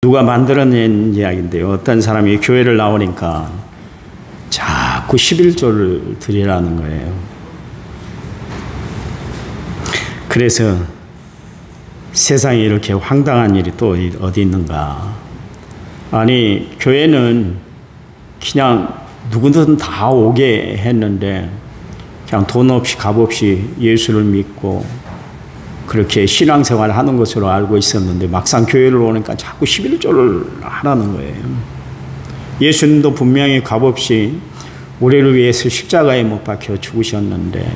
누가 만들어낸 이야기인데요. 어떤 사람이 교회를 나오니까 자꾸 11조를 드리라는 거예요. 그래서 세상에 이렇게 황당한 일이 또 어디 있는가. 아니, 교회는 그냥 누구든 다 오게 했는데 그냥 돈 없이 값 없이 예수를 믿고 그렇게 신앙생활을 하는 것으로 알고 있었는데 막상 교회를 오니까 자꾸 11조를 하라는 거예요. 예수님도 분명히 값없이 우리를 위해서 십자가에 못 박혀 죽으셨는데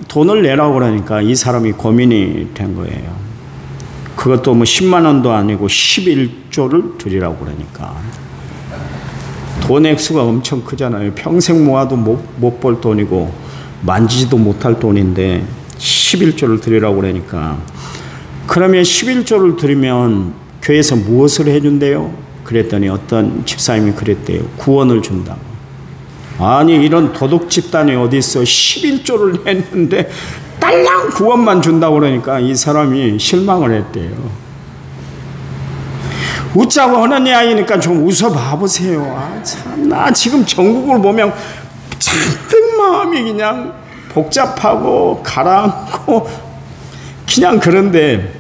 돈을 내라고 그러니까 이 사람이 고민이 된 거예요. 그것도 뭐 10만 원도 아니고 11조를 드리라고 그러니까. 돈 액수가 엄청 크잖아요. 평생 모아도 못 벌 돈이고 만지지도 못할 돈인데 11조를 드리라고 그러니까. 그러면 11조를 드리면 교회에서 무엇을 해준대요? 그랬더니 어떤 집사님이 그랬대요. 구원을 준다고. 아니, 이런 도둑 집단이 어디 있어. 11조를 했는데 딸랑 구원만 준다고 그러니까 이 사람이 실망을 했대요. 웃자고 하는 이야기니까 좀 웃어봐 보세요. 아, 참, 나 지금 전국을 보면 잔뜩 마음이 그냥 복잡하고 가라앉고 그냥 그런데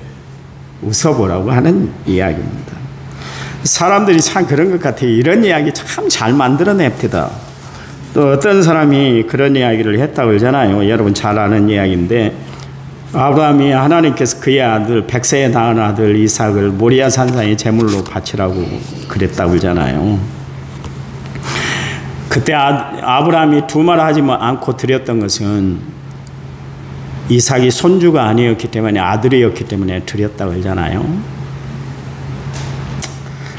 웃어보라고 하는 이야기입니다. 사람들이 참 그런 것 같아요. 이런 이야기 참 잘 만들어냅니다. 또 어떤 사람이 그런 이야기를 했다고 그러잖아요. 여러분 잘 아는 이야기인데 아브라함이 하나님께서 그의 아들 100세에 낳은 아들 이삭을 모리아 산상에 제물로 바치라고 그랬다고 그러잖아요. 그때 아브라함이 두말 하지 않고 드렸던 것은 이삭이 손주가 아니었기 때문에 아들이었기 때문에 드렸다고 그러잖아요.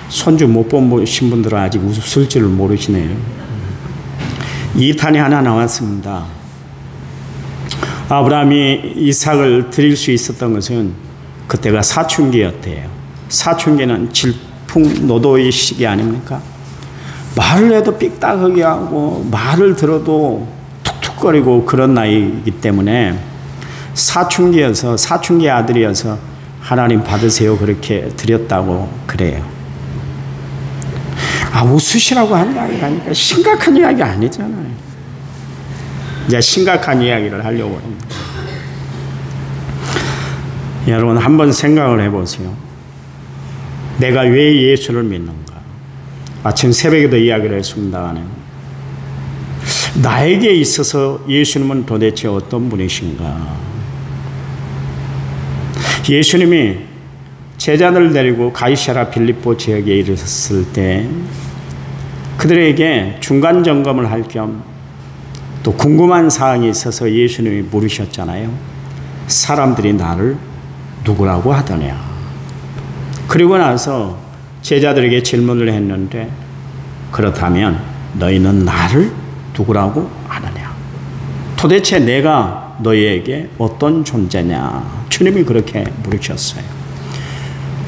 손주 못 보신 분들은 아직 웃을 줄 모르시네요. 2탄이 하나 나왔습니다. 아브라함이 이삭을 드릴 수 있었던 것은 그때가 사춘기였대요. 사춘기는 질풍노도의 시기 아닙니까? 말을 해도 삑딱하게 하고 말을 들어도 툭툭거리고 그런 나이이기 때문에 사춘기여서 사춘기 아들이어서 하나님 받으세요 그렇게 드렸다고 그래요. 아, 웃으시라고 하는 이야기가 아니니까 심각한 이야기 아니잖아요. 이제 심각한 이야기를 하려고 합니다. 여러분 한번 생각을 해보세요. 내가 왜 예수를 믿는가? 아침 새벽에도 이야기를 했습니다만 나에게 있어서 예수님은 도대체 어떤 분이신가? 예수님이 제자들을 데리고 가이사랴 빌립보 지역에 이르렀을 때 그들에게 중간 점검을 할 겸 또 궁금한 사항이 있어서 예수님이 물으셨잖아요. 사람들이 나를 누구라고 하더냐? 그리고 나서 제자들에게 질문을 했는데 그렇다면 너희는 나를 누구라고 하느냐? 도대체 내가 너희에게 어떤 존재냐? 주님이 그렇게 물으셨어요.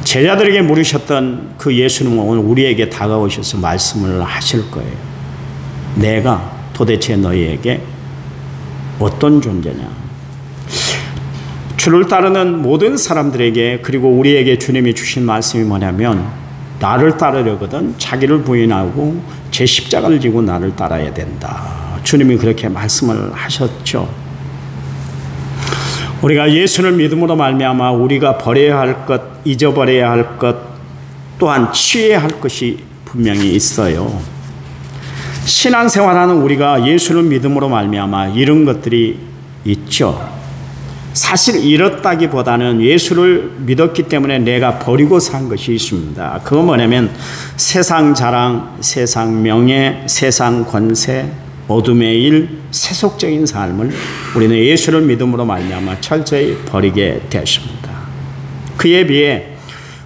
제자들에게 물으셨던 그 예수님은 오늘 우리에게 다가오셔서 말씀을 하실 거예요. 내가 도대체 너희에게 어떤 존재냐? 주를 따르는 모든 사람들에게 그리고 우리에게 주님이 주신 말씀이 뭐냐면 나를 따르려거든 자기를 부인하고 제 십자가를 지고 나를 따라야 된다. 주님이 그렇게 말씀을 하셨죠. 우리가 예수를 믿음으로 말미암아 우리가 버려야 할 것, 잊어버려야 할 것, 또한 취해야 할 것이 분명히 있어요. 신앙생활하는 우리가 예수를 믿음으로 말미암아 이런 것들이 있죠. 사실 잃었다기보다는 예수를 믿었기 때문에 내가 버리고 산 것이 있습니다. 그건 뭐냐면 세상 자랑, 세상 명예, 세상 권세, 어둠의 일, 세속적인 삶을 우리는 예수를 믿음으로 말미암아 철저히 버리게 되었습니다. 그에 비해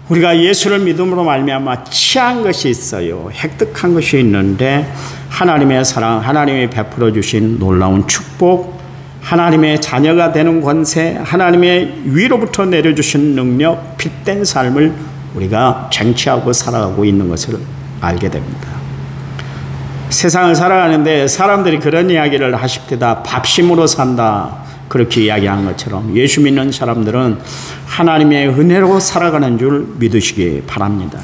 우리가 예수를 믿음으로 말미암아 취한 것이 있어요. 획득한 것이 있는데 하나님의 사랑, 하나님이 베풀어 주신 놀라운 축복, 하나님의 자녀가 되는 권세, 하나님의 위로부터 내려주신 능력, 핏된 삶을 우리가 쟁취하고 살아가고 있는 것을 알게 됩니다. 세상을 살아가는데 사람들이 그런 이야기를 하십니다. 밥심으로 산다. 그렇게 이야기한 것처럼 예수 믿는 사람들은 하나님의 은혜로 살아가는 줄 믿으시기 바랍니다.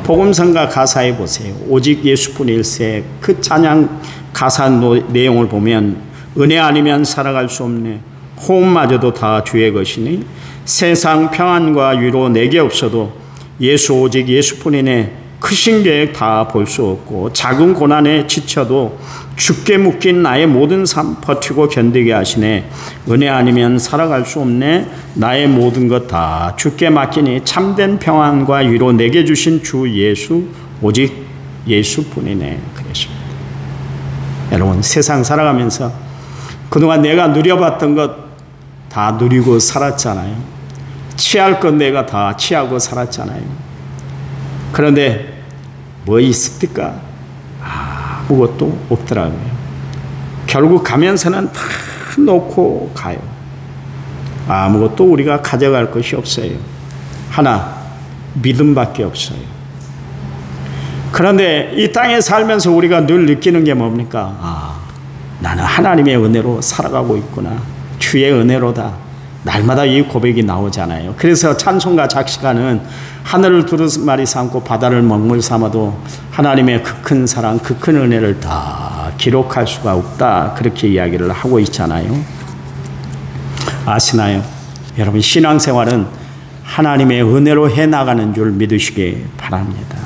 복음성가 가사에 보세요. 오직 예수뿐일세. 그 찬양 가사 내용을 보면 은혜 아니면 살아갈 수 없네. 호흡마저도 다 주의 것이니 세상 평안과 위로 내게 없어도 예수 오직 예수뿐이네. 크신 계획 다 볼 수 없고 작은 고난에 지쳐도 주께 묶인 나의 모든 삶 버티고 견디게 하시네. 은혜 아니면 살아갈 수 없네. 나의 모든 것 다 주께 맡기니 참된 평안과 위로 내게 주신 주 예수 오직 예수뿐이네. 그러십니다. 여러분 세상 살아가면서 그동안 내가 누려봤던 것 다 누리고 살았잖아요. 취할 것 내가 다 취하고 살았잖아요. 그런데 뭐 있습니까? 아무것도 없더라고요. 결국 가면서는 다 놓고 가요. 아무것도 우리가 가져갈 것이 없어요. 하나, 믿음밖에 없어요. 그런데 이 땅에 살면서 우리가 늘 느끼는 게 뭡니까? 나는 하나님의 은혜로 살아가고 있구나. 주의 은혜로다. 날마다 이 고백이 나오잖아요. 그래서 찬송가 작시가는 하늘을 두루마리 삼고 바다를 먹물 삼아도 하나님의 그 큰 사랑, 그 큰 은혜를 다 기록할 수가 없다. 그렇게 이야기를 하고 있잖아요. 아시나요? 여러분 신앙생활은 하나님의 은혜로 해나가는 줄 믿으시기 바랍니다.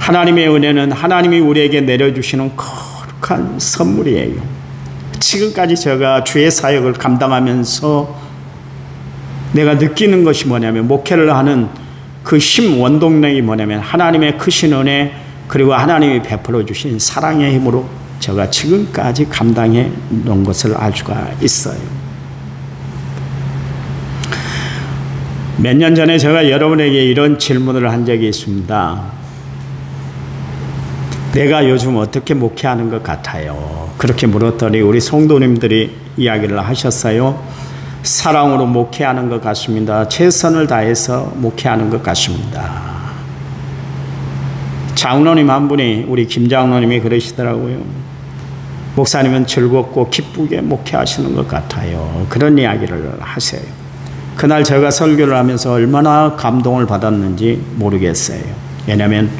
하나님의 은혜는 하나님이 우리에게 내려주시는 거룩한 선물이에요. 지금까지 제가 주의 사역을 감당하면서 내가 느끼는 것이 뭐냐면 목회를 하는 그 힘 원동력이 뭐냐면 하나님의 크신 은혜 그리고 하나님이 베풀어 주신 사랑의 힘으로 제가 지금까지 감당해 놓은 것을 알 수가 있어요. 몇 년 전에 제가 여러분에게 이런 질문을 한 적이 있습니다. 내가 요즘 어떻게 목회하는 것 같아요? 그렇게 물었더니 우리 성도님들이 이야기를 하셨어요. 사랑으로 목회하는 것 같습니다. 최선을 다해서 목회하는 것 같습니다. 장로님 한 분이 우리 김 장로님이 그러시더라고요. 목사님은 즐겁고 기쁘게 목회하시는 것 같아요. 그런 이야기를 하세요. 그날 제가 설교를 하면서 얼마나 감동을 받았는지 모르겠어요. 왜냐하면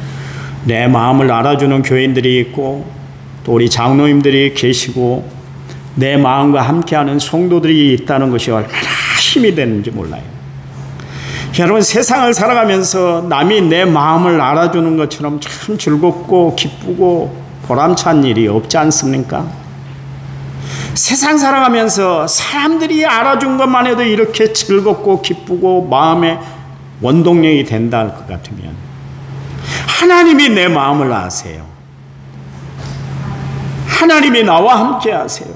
내 마음을 알아주는 교인들이 있고 또 우리 장로님들이 계시고 내 마음과 함께하는 성도들이 있다는 것이 얼마나 힘이 되는지 몰라요. 여러분 세상을 살아가면서 남이 내 마음을 알아주는 것처럼 참 즐겁고 기쁘고 보람찬 일이 없지 않습니까? 세상 살아가면서 사람들이 알아준 것만 해도 이렇게 즐겁고 기쁘고 마음의 원동력이 된다 할 것 같으면 하나님이 내 마음을 아세요. 하나님이 나와 함께 하세요.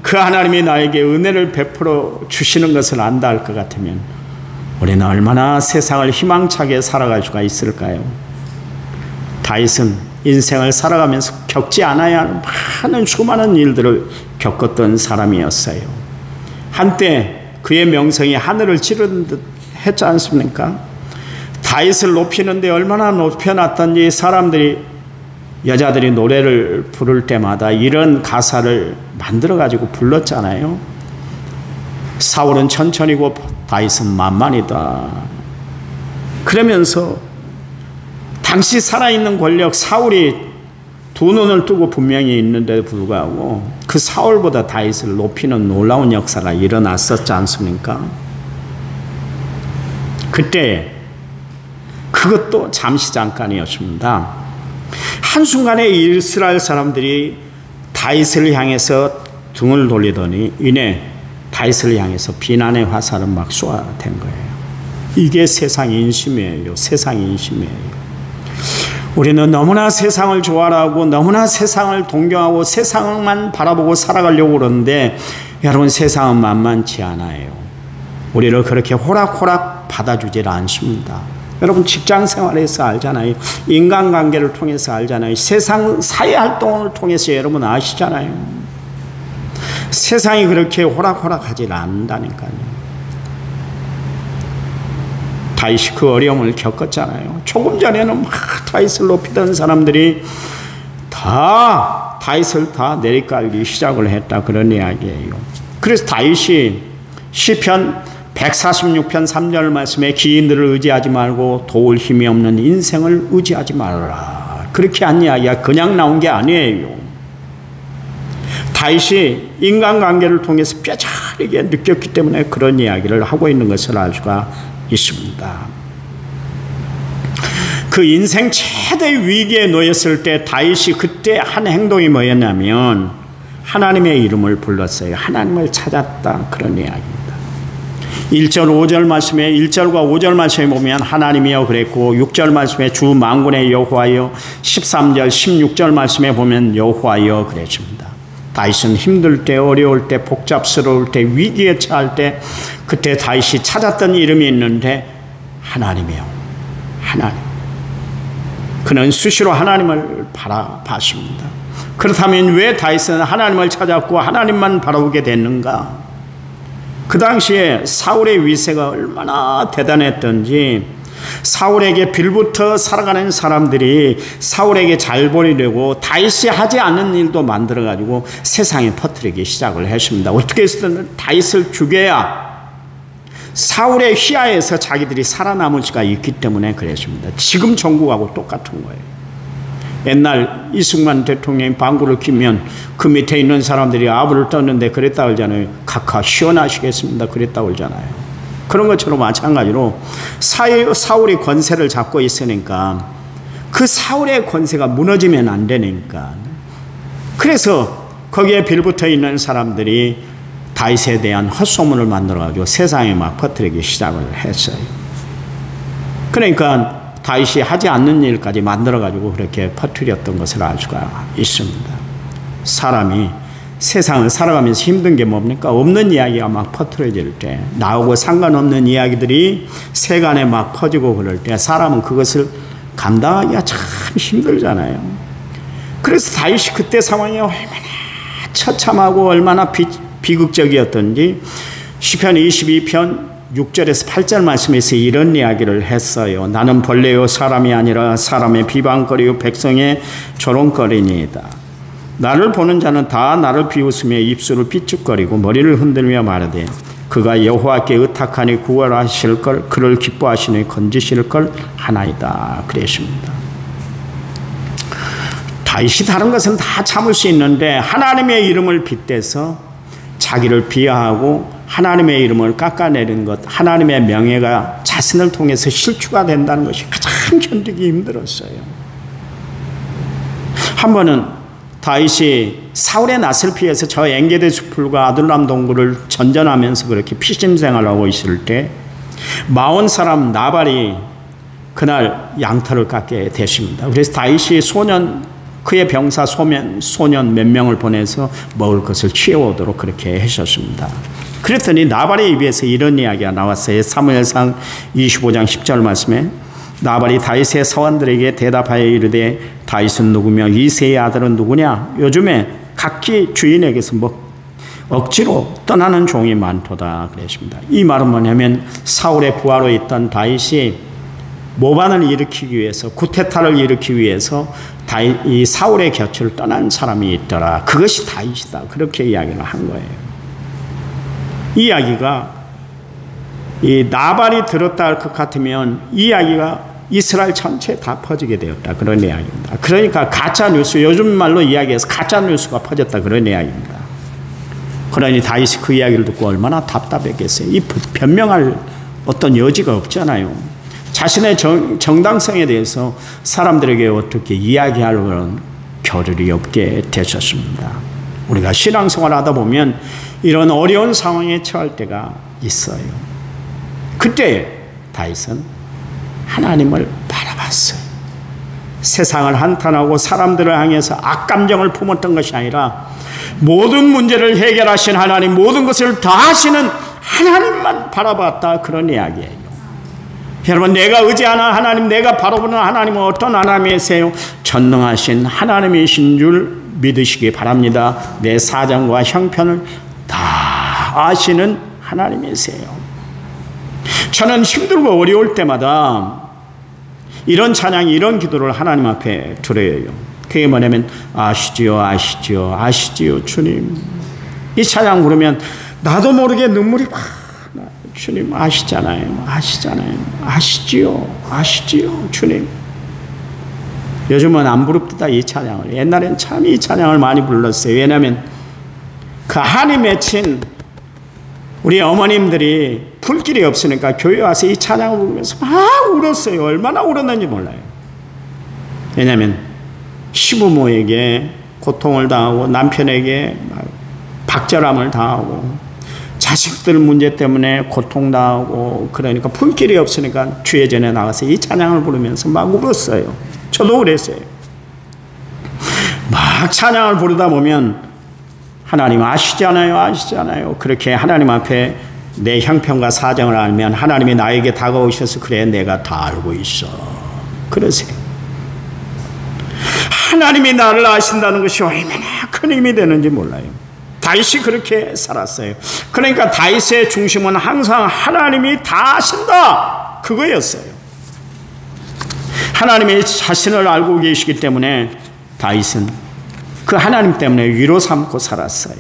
그 하나님이 나에게 은혜를 베풀어 주시는 것을 안다 할 것 같으면 우리는 얼마나 세상을 희망차게 살아갈 수가 있을까요? 다윗은 인생을 살아가면서 겪지 않아야 할 많은 수많은 일들을 겪었던 사람이었어요. 한때 그의 명성이 하늘을 찌르는 듯 했지 않습니까? 다윗을 높이는데 얼마나 높여놨던지 사람들이 여자들이 노래를 부를 때마다 이런 가사를 만들어가지고 불렀잖아요. 사울은 천천히고 다윗은 만만이다. 그러면서 당시 살아있는 권력 사울이 두 눈을 뜨고 분명히 있는데도 불구하고 그 사울보다 다윗을 높이는 놀라운 역사가 일어났었지 않습니까? 그때 그것도 잠시 잠깐이었습니다. 한순간에 이스라엘 사람들이 다윗을 향해서 등을 돌리더니 이내 다윗을 향해서 비난의 화살은 막 쏘아댄 거예요. 이게 세상 인심이에요. 세상 인심이에요. 우리는 너무나 세상을 좋아하고 너무나 세상을 동경하고 세상만 바라보고 살아가려고 그러는데 여러분 세상은 만만치 않아요. 우리를 그렇게 호락호락 받아주질 않습니다. 여러분 직장 생활에서 알잖아요. 인간관계를 통해서 알잖아요. 세상 사회활동을 통해서 여러분 아시잖아요. 세상이 그렇게 호락호락하지 않는다니까요. 다윗이 그 어려움을 겪었잖아요. 조금 전에는 막 다윗을 높이던 사람들이 다 다윗을 다 내리깔기 시작을 했다, 그런 이야기예요. 그래서 다윗이 시편 146편 3절 말씀에 기인들을 의지하지 말고 도울 힘이 없는 인생을 의지하지 말아라, 그렇게 한 이야기가 그냥 나온 게 아니에요. 다윗이 인간관계를 통해서 뼈저리게 느꼈기 때문에 그런 이야기를 하고 있는 것을 알 수가 있습니다. 그 인생 최대 위기에 놓였을 때 다윗이 그때 한 행동이 뭐였냐면 하나님의 이름을 불렀어요. 하나님을 찾았다, 그런 이야기입니다. 1절 5절 말씀에 1절과 5절 말씀에 보면 하나님이여 그랬고, 6절 말씀에 주 만군의 여호와여, 13절 16절 말씀에 보면 여호와여 그랬습니다. 다윗은 힘들 때, 어려울 때, 복잡스러울 때, 위기에 처할 때 그때 다윗이 찾았던 이름이 있는데 하나님이요, 하나님. 그는 수시로 하나님을 바라봤습니다. 그렇다면 왜 다윗은 하나님을 찾았고 하나님만 바라보게 됐는가? 그 당시에 사울의 위세가 얼마나 대단했던지, 사울에게 빌붙어 살아가는 사람들이 사울에게 잘 보이려고 다윗이 하지 않는 일도 만들어가지고 세상에 퍼뜨리기 시작을 했습니다. 어떻게 해서든 다윗을 죽여야 사울의 휘하에서 자기들이 살아남을 수가 있기 때문에 그랬습니다. 지금 정국하고 똑같은 거예요. 옛날 이승만 대통령이 방구를 끼면 그 밑에 있는 사람들이 아부를 떴는데 그랬다고 그러잖아요. 각하 시원하시겠습니다, 그랬다고 그러잖아요. 그런 것처럼 마찬가지로 사울이 권세를 잡고 있으니까 그 사울의 권세가 무너지면 안 되니까, 그래서 거기에 빌붙어 있는 사람들이 다윗에 대한 헛소문을 만들어가지고 세상에 막 퍼뜨리기 시작을 했어요. 그러니까 다윗이 하지 않는 일까지 만들어가지고 그렇게 퍼뜨렸던 것을 알 수가 있습니다. 사람이 세상을 살아가면서 힘든 게 뭡니까? 없는 이야기가 막 퍼뜨려질 때, 나하고 상관없는 이야기들이 세간에 막 퍼지고 그럴 때 사람은 그것을 감당하기가 참 힘들잖아요. 그래서 다윗이 그때 상황이 얼마나 처참하고 얼마나 비극적이었던지 시편 22편 6절에서 8절 말씀에서 이런 이야기를 했어요. 나는 벌레요 사람이 아니라 사람의 비방거리요 백성의 조롱거리니이다. 나를 보는 자는 다 나를 비웃으며 입술을 삐죽거리고 머리를 흔들며 말하되 그가 여호와께 의탁하니 구원하실 걸, 그를 기뻐하시니 건지실 걸 하나이다, 그랬습니다. 다윗이 다른 것은 다 참을 수 있는데 하나님의 이름을 빗대서 자기를 비하하고 하나님의 이름을 깎아내린 것, 하나님의 명예가 자신을 통해서 실추가 된다는 것이 가장 견디기 힘들었어요. 한 번은 다윗이 사울의 낯을 피해서 저 엔게디 숲풀과 아둘람 동굴을 전전하면서 그렇게 피신생활을 하고 있을 때 마온 사람 나발이 그날 양털을 깎게 되십니다. 그래서 다윗이 그의 병사 소년 몇 명을 보내서 먹을 것을 취해오도록 그렇게 하셨습니다. 그랬더니 나발의 입에서 이런 이야기가 나왔어요. 사무엘상 25장 10절 말씀에 나발이 다윗의 서원들에게 대답하여 이르되 다윗은 누구며 이새의 아들은 누구냐? 요즘에 각기 주인에게서 억지로 떠나는 종이 많도다, 그랬습니다. 이 말은 뭐냐면 사울의 부하로 있던 다윗이 모반을 일으키기 위해서, 쿠데타를 일으키기 위해서 이 사울의 곁을 떠난 사람이 있더라. 그것이 다윗이다, 그렇게 이야기를 한 거예요. 이 이야기가 이 나발이 들었다 할 것 같으면 이 이야기가 이스라엘 전체에 다 퍼지게 되었다, 그런 이야기입니다. 그러니까 가짜뉴스, 요즘 말로 이야기해서 가짜뉴스가 퍼졌다, 그런 이야기입니다. 그러니 다윗이 그 이야기를 듣고 얼마나 답답했겠어요. 이 변명할 어떤 여지가 없잖아요. 자신의 정당성에 대해서 사람들에게 어떻게 이야기할 그런 겨를이 없게 되셨습니다. 우리가 신앙생활 하다 보면 이런 어려운 상황에 처할 때가 있어요. 그때 다윗은 하나님을 바라봤어요. 세상을 한탄하고 사람들을 향해서 악감정을 품었던 것이 아니라 모든 문제를 해결하신 하나님, 모든 것을 다 하시는 하나님만 바라봤다, 그런 이야기예요. 여러분, 내가 의지하는 하나님, 내가 바라보는 하나님은 어떤 하나님이세요? 전능하신 하나님이신 줄 믿으시기 바랍니다. 내 사정과 형편을 다 아시는 하나님이세요. 저는 힘들고 어려울 때마다 이런 찬양, 이런 기도를 하나님 앞에 드려요. 그게 뭐냐면 아시지요, 아시지요, 아시지요, 주님. 이 찬양 부르면 나도 모르게 눈물이 막 나요. 주님 아시잖아요, 아시잖아요, 아시지요, 아시지요, 주님. 요즘은 안 부릅니다, 이 찬양을. 옛날엔 참 이 찬양을 많이 불렀어요. 왜냐하면 그 한이 맺힌 우리 어머님들이 불길이 없으니까 교회 와서 이 찬양을 부르면서 막 울었어요. 얼마나 울었는지 몰라요. 왜냐하면 시부모에게 고통을 당하고 남편에게 박절함을 당하고 자식들 문제 때문에 고통당하고 그러니까 불길이 없으니까 주의 전에 나가서 이 찬양을 부르면서 막 울었어요. 저도 그랬어요. 막 찬양을 부르다 보면 하나님 아시잖아요, 아시잖아요. 그렇게 하나님 앞에 내 형편과 사정을 알면 하나님이 나에게 다가오셔서 그래 내가 다 알고 있어. 그러세요. 하나님이 나를 아신다는 것이 얼마나 큰 힘이 되는지 몰라요. 다윗이 그렇게 살았어요. 그러니까 다윗의 중심은 항상 하나님이 다 아신다 그거였어요. 하나님이 자신을 알고 계시기 때문에 다윗은 그 하나님 때문에 위로 삼고 살았어요.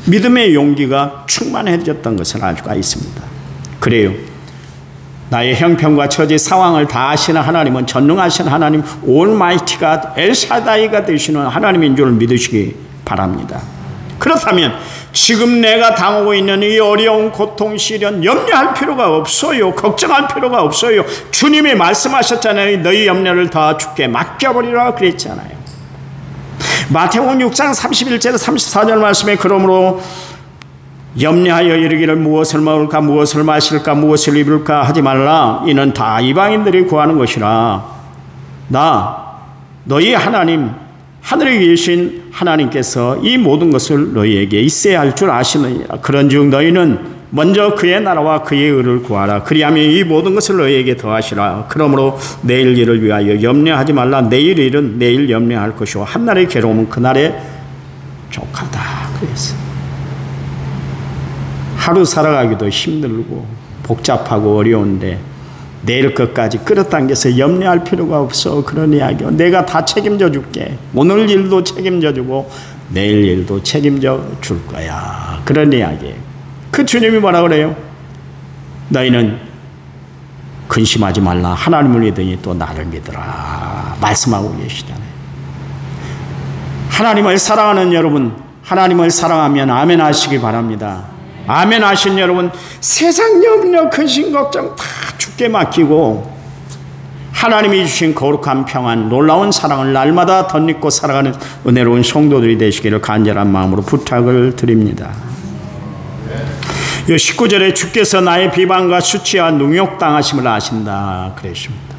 믿음의 용기가 충만해졌던 것을 알 수가 있습니다. 그래요. 나의 형편과 처지 상황을 다 아시는 하나님은 전능하신 하나님 올마이티가 엘샤다이가 되시는 하나님인 줄 믿으시기 바랍니다. 그렇다면 지금 내가 당하고 있는 이 어려운 고통, 시련 염려할 필요가 없어요. 걱정할 필요가 없어요. 주님이 말씀하셨잖아요. 너희 염려를 다 주께 맡겨버리라 그랬잖아요. 마태복음 6장 31절에서 34절 말씀에 그러므로 염려하여 이르기를 무엇을 먹을까 무엇을 마실까 무엇을 입을까 하지 말라. 이는 다 이방인들이 구하는 것이라. 나 너희 하나님 하늘에 계신 하나님께서 이 모든 것을 너희에게 있어야 할 줄 아시느니라. 그런즉 너희는 먼저 그의 나라와 그의 의를 구하라. 그리하면 이 모든 것을 너희에게 더하시라. 그러므로 내일 일을 위하여 염려하지 말라. 내일 일은 내일 염려할 것이요 한날의 괴로움은 그날의 족하다. 그랬어요. 하루 살아가기도 힘들고 복잡하고 어려운데 내일 것까지 끌어당겨서 염려할 필요가 없어. 그런 이야기요. 내가 다 책임져 줄게. 오늘 일도 책임져 주고 내일 일도 책임져 줄 거야. 그런 이야기예요. 그 주님이 뭐라 그래요? 너희는 근심하지 말라. 하나님을 믿으니 또 나를 믿으라. 말씀하고 계시잖아요. 하나님을 사랑하는 여러분, 하나님을 사랑하면 아멘 하시기 바랍니다. 아멘 하신 여러분, 세상 염려, 근심, 걱정 다 주께 맡기고 하나님이 주신 거룩한 평안, 놀라운 사랑을 날마다 덧입고 살아가는 은혜로운 성도들이 되시기를 간절한 마음으로 부탁을 드립니다. 19절에 주께서 나의 비방과 수치와 능욕당하심을 아신다 그랬습니다.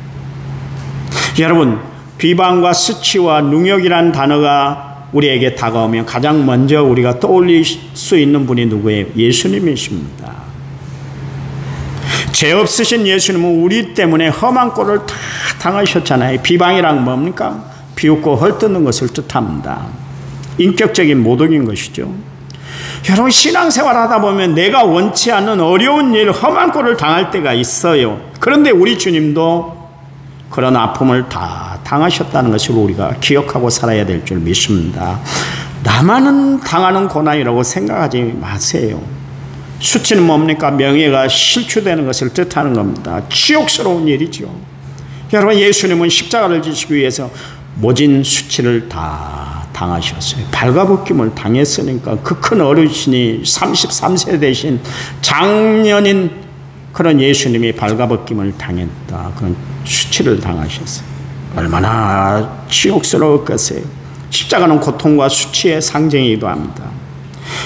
여러분, 비방과 수치와 능욕이란 단어가 우리에게 다가오면 가장 먼저 우리가 떠올릴 수 있는 분이 누구예요? 예수님이십니다. 죄 없으신 예수님은 우리 때문에 험한 꼴을 다 당하셨잖아요. 비방이란 뭡니까? 비웃고 헐뜯는 것을 뜻합니다. 인격적인 모독인 것이죠. 여러분, 신앙생활 하다 보면 내가 원치 않는 어려운 일, 험한 꼴을 당할 때가 있어요. 그런데 우리 주님도 그런 아픔을 다 당하셨다는 것을 우리가 기억하고 살아야 될 줄 믿습니다. 나만은 당하는 고난이라고 생각하지 마세요. 수치는 뭡니까? 명예가 실추되는 것을 뜻하는 겁니다. 치욕스러운 일이죠. 여러분, 예수님은 십자가를 지시기 위해서 모진 수치를 다 당하셨어요. 발가벗김을 당했으니까 그 큰 어르신이 33세 되신 장년인 그런 예수님이 발가벗김을 당했다. 그런 수치를 당하셨어요. 얼마나 치욕스러웠겠어요. 십자가는 고통과 수치의 상징이기도 합니다.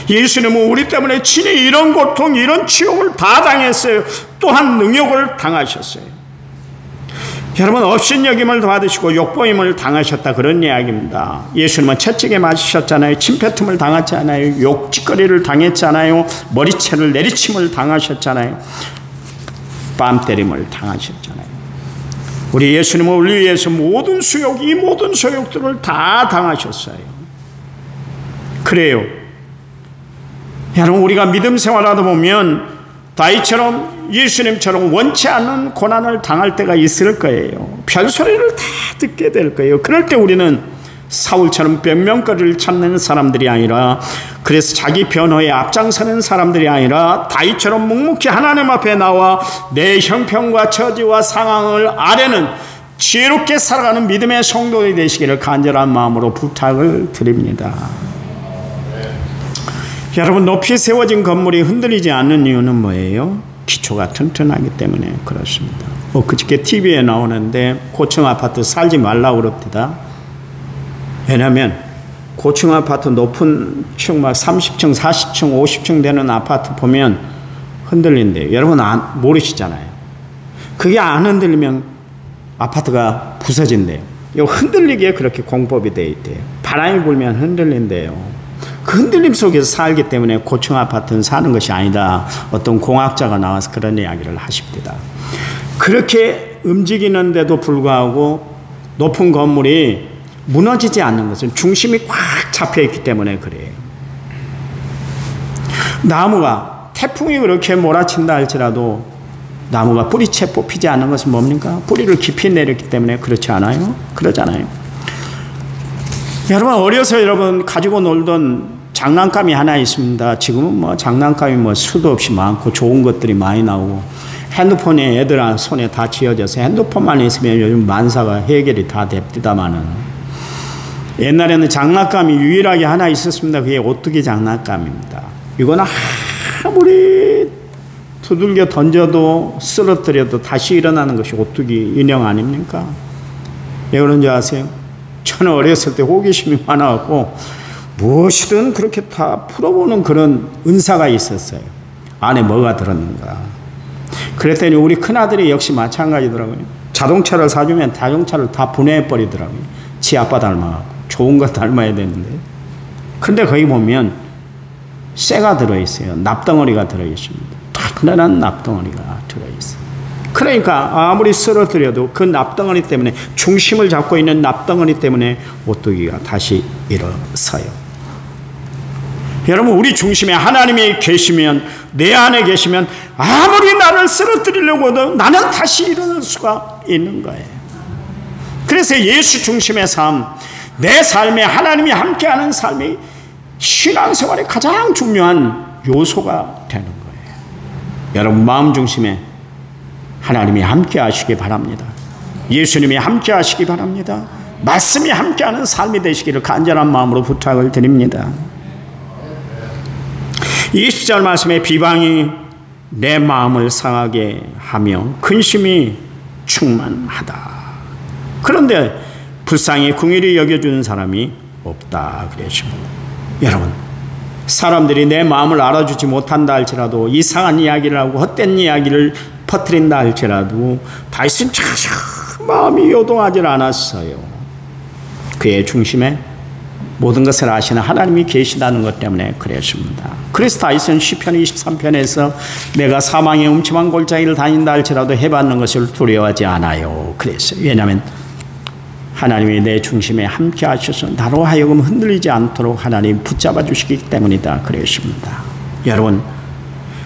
예수님은 우리 때문에 친히 이런 고통, 이런 치욕을 다 당했어요. 또한 능욕을 당하셨어요. 여러분, 업신여김을 받으시고 욕보임을 당하셨다 그런 이야기입니다. 예수님은 채찍에 맞으셨잖아요. 침뱉음을 당했잖아요. 욕짓거리를 당했잖아요. 머리채를 내리침을 당하셨잖아요. 뺨 때림을 당하셨잖아요. 우리 예수님은 우리 위해서 모든 수욕, 이 모든 소욕들을 다 당하셨어요. 그래요. 여러분, 우리가 믿음 생활하다 보면 다윗처럼 예수님처럼 원치 않는 고난을 당할 때가 있을 거예요. 별소리를 다 듣게 될 거예요. 그럴 때 우리는 사울처럼 변명거리를 찾는 사람들이 아니라, 그래서 자기 변호에 앞장서는 사람들이 아니라 다윗처럼 묵묵히 하나님 앞에 나와 내 형편과 처지와 상황을 아뢰는 지혜롭게 살아가는 믿음의 성도들이 되시기를 간절한 마음으로 부탁을 드립니다. 여러분, 높이 세워진 건물이 흔들리지 않는 이유는 뭐예요? 기초가 튼튼하기 때문에 그렇습니다. 그저께 TV에 나오는데 고층 아파트 살지 말라고 그럽니다. 왜냐하면 고층 아파트 높은 층 막 30층, 40층, 50층 되는 아파트 보면 흔들린대요. 여러분 모르시잖아요. 그게 안 흔들리면 아파트가 부서진대요. 흔들리기에 그렇게 공법이 되어 있대요. 바람이 불면 흔들린대요. 그 흔들림 속에서 살기 때문에 고층 아파트는 사는 것이 아니다. 어떤 공학자가 나와서 그런 이야기를 하십니다. 그렇게 움직이는데도 불구하고 높은 건물이 무너지지 않는 것은 중심이 꽉 잡혀있기 때문에 그래요. 나무가 태풍이 그렇게 몰아친다 할지라도 나무가 뿌리채 뽑히지 않는 것은 뭡니까? 뿌리를 깊이 내렸기 때문에 그렇지 않아요? 그러잖아요. 여러분, 어려서 여러분 가지고 놀던 장난감이 하나 있습니다. 지금은 장난감이 수도 없이 많고 좋은 것들이 많이 나오고 핸드폰이 애들 손에 다 쥐어져서 핸드폰만 있으면 요즘 만사가 해결이 다 됩니다마는, 옛날에는 장난감이 유일하게 하나 있었습니다. 그게 오뚜기 장난감입니다. 이거는 아무리 두들겨 던져도 쓰러뜨려도 다시 일어나는 것이 오뚜기 인형 아닙니까? 왜 그런지 아세요? 저는 어렸을 때 호기심이 많아갖고 무엇이든 그렇게 다 풀어보는 그런 은사가 있었어요. 안에 뭐가 들었는가. 그랬더니 우리 큰아들이 역시 마찬가지더라고요. 자동차를 사주면 자동차를 다 분해해버리더라고요. 지 아빠 닮아갖고. 좋은 거 닮아야 되는데. 근데 거기 보면 쇠가 들어있어요. 납덩어리가 들어있습니다. 단단한 납덩어리가 들어있어요. 그러니까 아무리 쓰러뜨려도 그 납덩어리 때문에, 중심을 잡고 있는 납덩어리 때문에 오뚜기가 다시 일어서요. 여러분, 우리 중심에 하나님이 계시면, 내 안에 계시면 아무리 나를 쓰러뜨리려고 해도 나는 다시 일어날 수가 있는 거예요. 그래서 예수 중심의 삶, 내 삶에 하나님이 함께하는 삶이 신앙생활의 가장 중요한 요소가 되는 거예요. 여러분, 마음 중심에 하나님이 함께 하시기 바랍니다. 예수님이 함께 하시기 바랍니다. 말씀이 함께하는 삶이 되시기를 간절한 마음으로 부탁을 드립니다. 20절 말씀에 비방이 내 마음을 상하게 하며 근심이 충만하다. 그런데 불쌍히 긍휼히 여겨주는 사람이 없다 그러십니다. 여러분, 사람들이 내 마음을 알아주지 못한다 할지라도, 이상한 이야기를 하고 헛된 이야기를 퍼뜨린다 할지라도 다윗은 전혀 마음이 요동하지 않았어요. 그의 중심에 모든 것을 아시는 하나님이 계시다는 것 때문에 그랬습니다. 그래서 다윗은 시편 23편에서 내가 사망의 음침한 골짜기를 다닌다 할지라도 해받는 것을 두려워하지 않아요 그랬어요. 왜냐하면 하나님이 내 중심에 함께 하셔서 나로 하여금 흔들리지 않도록 하나님 붙잡아 주시기 때문이다 그랬습니다. 여러분,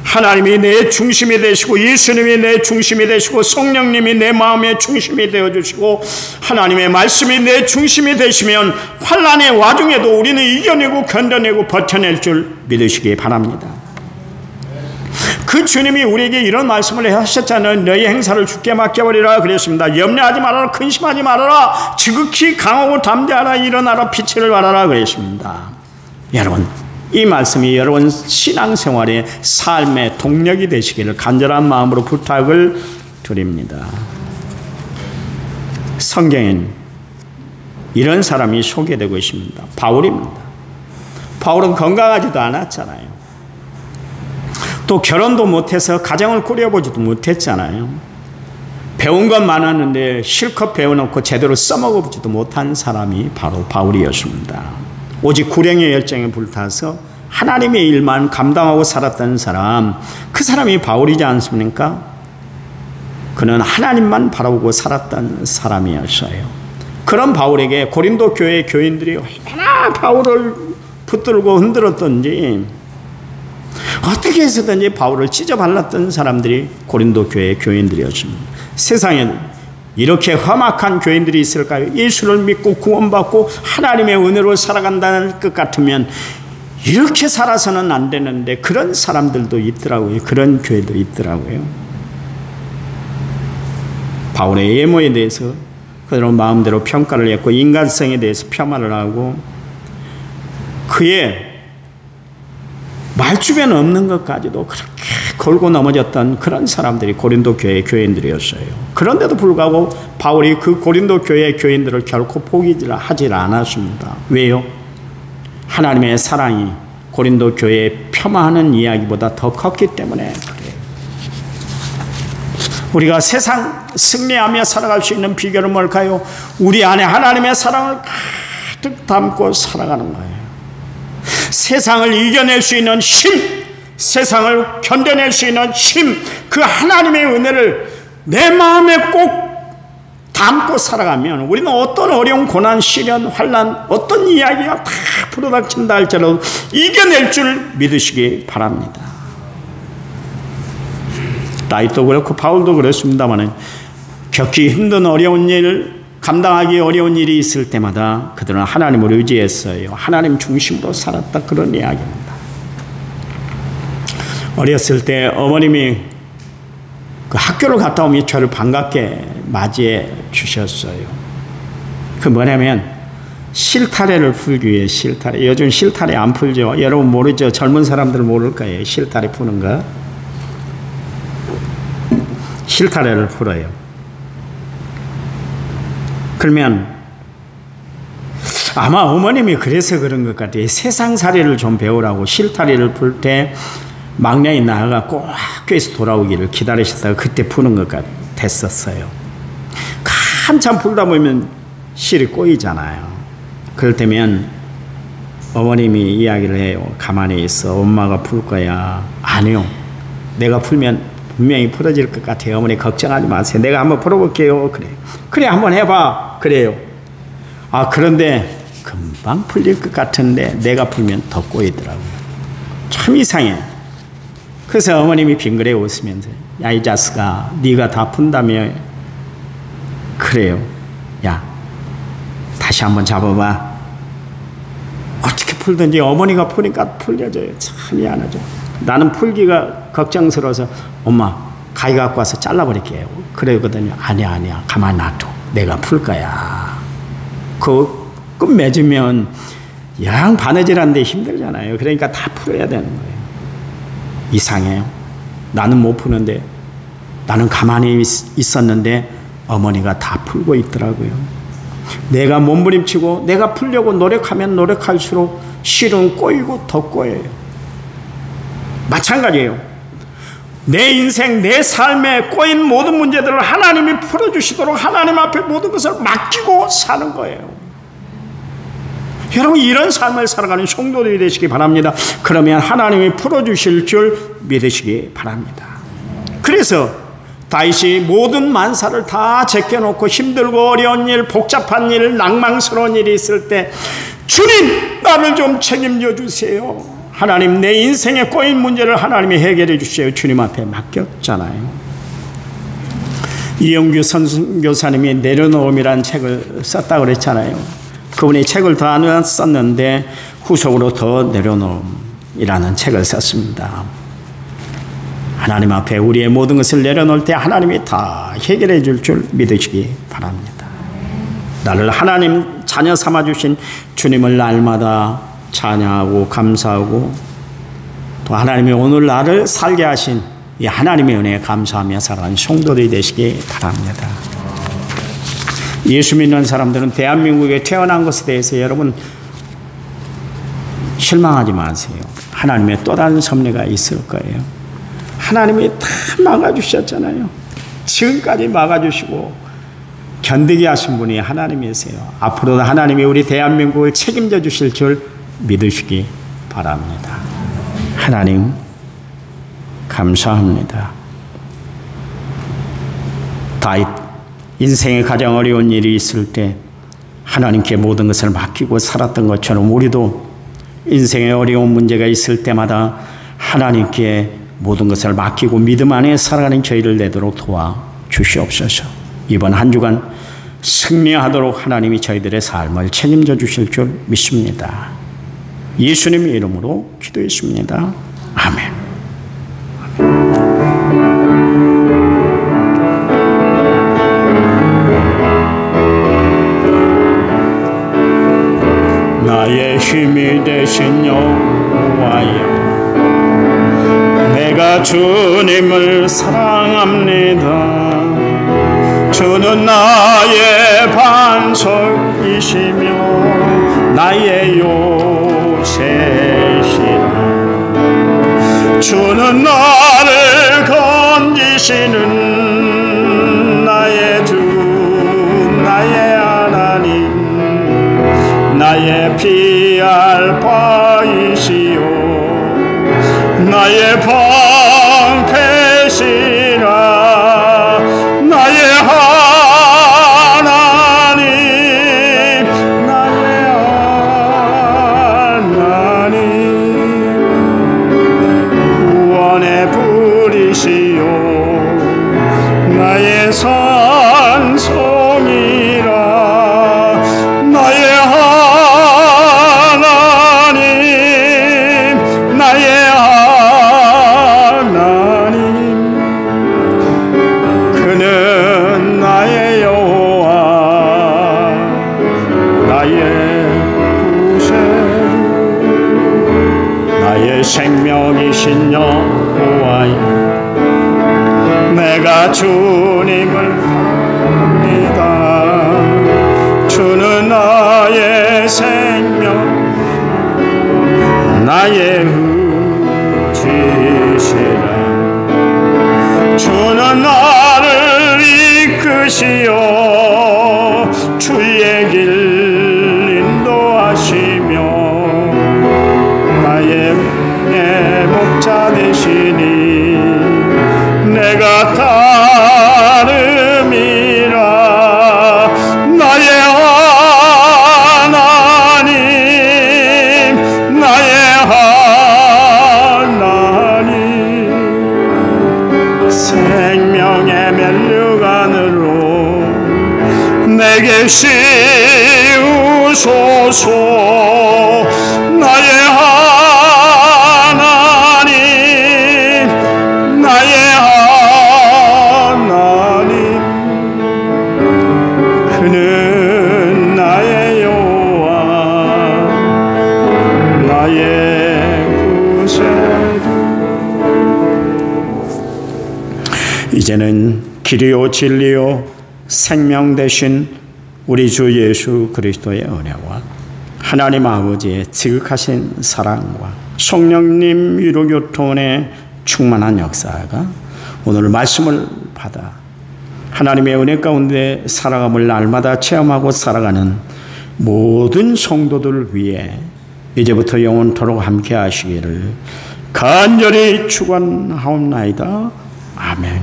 하나님이 내 중심이 되시고, 예수님이 내 중심이 되시고, 성령님이 내 마음의 중심이 되어주시고, 하나님의 말씀이 내 중심이 되시면 환난의 와중에도 우리는 이겨내고 견뎌내고 버텨낼 줄 믿으시기 바랍니다. 그 주님이 우리에게 이런 말씀을 하셨잖아요. 너희 행사를 주께 맡겨버리라 그랬습니다. 염려하지 말아라, 근심하지 말아라, 지극히 강하고 담대하라, 일어나라, 빛을 발하라 그랬습니다. 여러분, 이 말씀이 여러분 신앙생활의 삶의 동력이 되시기를 간절한 마음으로 부탁을 드립니다. 성경엔 이런 사람이 소개되고 있습니다. 바울입니다. 바울은 건강하지도 않았잖아요. 또 결혼도 못해서 가정을 꾸려보지도 못했잖아요. 배운 건 많았는데 실컷 배워놓고 제대로 써먹어보지도 못한 사람이 바로 바울이었습니다. 오직 구령의 열정에 불타서 하나님의 일만 감당하고 살았던 사람, 그 사람이 바울이지 않습니까? 그는 하나님만 바라보고 살았던 사람이었어요. 그런 바울에게 고린도 교회 교인들이 얼마나 바울을 붙들고 흔들었던지, 어떻게 해서든지 바울을 찢어발랐던 사람들이 고린도 교회 교인들이었습니다. 세상에 이렇게 험악한 교인들이 있을까요? 예수를 믿고 구원받고 하나님의 은혜로 살아간다는 것 같으면 이렇게 살아서는 안 되는데 그런 사람들도 있더라고요. 그런 교회도 있더라고요. 바울의 외모에 대해서 그대로 마음대로 평가를 했고 인간성에 대해서 폄하를 하고 그의 말주변 없는 것까지도 그렇게 걸고 넘어졌던 그런 사람들이 고린도 교회의 교인들이었어요. 그런데도 불구하고 바울이 그 고린도 교회의 교인들을 결코 포기하지 않았습니다. 왜요? 하나님의 사랑이 고린도 교회에 폄하하는 이야기보다 더 컸기 때문에 그래요. 우리가 세상 승리하며 살아갈 수 있는 비결은 뭘까요? 우리 안에 하나님의 사랑을 가득 담고 살아가는 거예요. 세상을 이겨낼 수 있는 힘, 세상을 견뎌낼 수 있는 힘, 그 하나님의 은혜를 내 마음에 꼭 담고 살아가면 우리는 어떤 어려운 고난, 시련, 환난, 어떤 이야기가 다 불어닥친다 할지라도 이겨낼 줄 믿으시기 바랍니다. 다윗도 그렇고 바울도 그렇습니다만 겪기 힘든 어려운 일, 감당하기 어려운 일이 있을 때마다 그들은 하나님을 의지했어요. 하나님 중심으로 살았다, 그런 이야기입니다. 어렸을 때 어머님이 그 학교를 갔다 오면 저를 반갑게 맞이해 주셨어요. 그 뭐냐면 실타래를 풀기 위해 실타래. 요즘 실타래 안 풀죠. 여러분 모르죠. 젊은 사람들 모를 거예요. 실타래 푸는 거. 실타래를 풀어요. 그러면 아마 어머님이 그래서 그런 것 같아요. 세상살이를 좀 배우라고 실타래를 풀 때 막내에 나가고 학교에서 돌아오기를 기다리셨다가 그때 푸는 것 같았었어요. 한참 풀다 보면 실이 꼬이잖아요. 그럴 때면 어머님이 이야기를 해요. 가만히 있어. 엄마가 풀 거야. 아니요. 내가 풀면 분명히 풀어질 것 같아요. 어머니 걱정하지 마세요. 내가 한번 풀어볼게요. 그래 한번 해봐. 그래요. 아, 그런데 금방 풀릴 것 같은데 내가 풀면 더 꼬이더라고요. 참 이상해. 그래서 어머님이 빙그레 웃으면서 야, 이 자식아, 네가 다 푼다며. 그래요. 야, 다시 한번 잡아봐. 어떻게 풀든지 어머니가 푸니까 풀려져요. 참 미안하죠. 나는 풀기가 걱정스러워서 엄마 가위 갖고 와서 잘라버릴게요. 그러거든요. 아니야 가만히 놔둬. 내가 풀 거야. 그 끝 맺으면 영 바느질하는데 힘들잖아요. 그러니까 다 풀어야 되는 거예요. 이상해요. 나는 못 푸는데, 나는 가만히 있었는데 어머니가 다 풀고 있더라고요. 내가 몸부림치고 내가 풀려고 노력하면 노력할수록 실은 꼬이고 더 꼬여요. 마찬가지예요. 내 인생, 내 삶에 꼬인 모든 문제들을 하나님이 풀어주시도록 하나님 앞에 모든 것을 맡기고 사는 거예요. 여러분, 이런 삶을 살아가는 성도들이 되시기 바랍니다. 그러면 하나님이 풀어주실 줄 믿으시기 바랍니다. 그래서 다윗이 모든 만사를 다 제껴놓고 힘들고 어려운 일, 복잡한 일, 낭망스러운 일이 있을 때 주님, 나를 좀 책임져 주세요. 하나님, 내 인생에 꼬인 문제를 하나님이 해결해 주세요. 주님 앞에 맡겼잖아요. 이영규 선교사님이 내려놓음이라는 책을 썼다고 그랬잖아요. 그분이 책을 더 안 썼는데 후속으로 더 내려놓음이라는 책을 썼습니다. 하나님 앞에 우리의 모든 것을 내려놓을 때 하나님이 다 해결해 줄 줄 믿으시기 바랍니다. 나를 하나님 자녀 삼아주신 주님을 날마다 찬양하고 감사하고 또 하나님이 오늘 나를 살게 하신 이 하나님의 은혜에 감사하며 살아가는 성도들이 되시기 바랍니다. 예수 믿는 사람들은 대한민국에 태어난 것에 대해서 여러분 실망하지 마세요. 하나님의 또 다른 섭리가 있을 거예요. 하나님이 다 막아주셨잖아요. 지금까지 막아주시고 견디게 하신 분이 하나님이세요. 앞으로도 하나님이 우리 대한민국을 책임져 주실 줄 믿으시기 바랍니다. 하나님 감사합니다. 다윗 인생에 가장 어려운 일이 있을 때 하나님께 모든 것을 맡기고 살았던 것처럼 우리도 인생에 어려운 문제가 있을 때마다 하나님께 모든 것을 맡기고 믿음 안에 살아가는 저희를 되도록 도와주시옵소서. 이번 한 주간 승리하도록 하나님이 저희들의 삶을 책임져 주실 줄 믿습니다. 예수님의 이름으로 기도했습니다. 아멘. 나의 힘이 되신 여호와여, 내가 주님을 사랑합니다. 주는 나의 반석이시며 나의 요새시라. 주는 나를 건지시는 나의 주, 나의 하나님, 나의 피할 바이시오, 나의 방패시라. 나의 하나님, 나의 하나님, 구원의 불이시오, 나의 산성이라. 나의 하나님, 나의 하나님, 그는 나의 여호와, 나의 구세주, 나의 생명이신 여호와여, 내가 주님을 바랍니다. 주는 나의 생명, 나의 의지시라. 주는 나를 이끄시어 주의 길 인도하시며 나의 목자 되시니 내가 따름이라. 나의 하나님, 나의 하나님, 생명의 면류관으로 내게 씌우소서. 나의 하나님, 나의 하나님, 그는 나의 여호와, 나의 구세주. 이제는 길이요 진리요 생명 되신 우리 주 예수 그리스도의 은혜와 하나님 아버지의 지극하신 사랑과 성령님 위로교통의 충만한 역사가 오늘 말씀을 받아 하나님의 은혜 가운데 살아감을 날마다 체험하고 살아가는 모든 성도들 위해 이제부터 영원토록 함께 하시기를 간절히 축원하옵나이다. 아멘.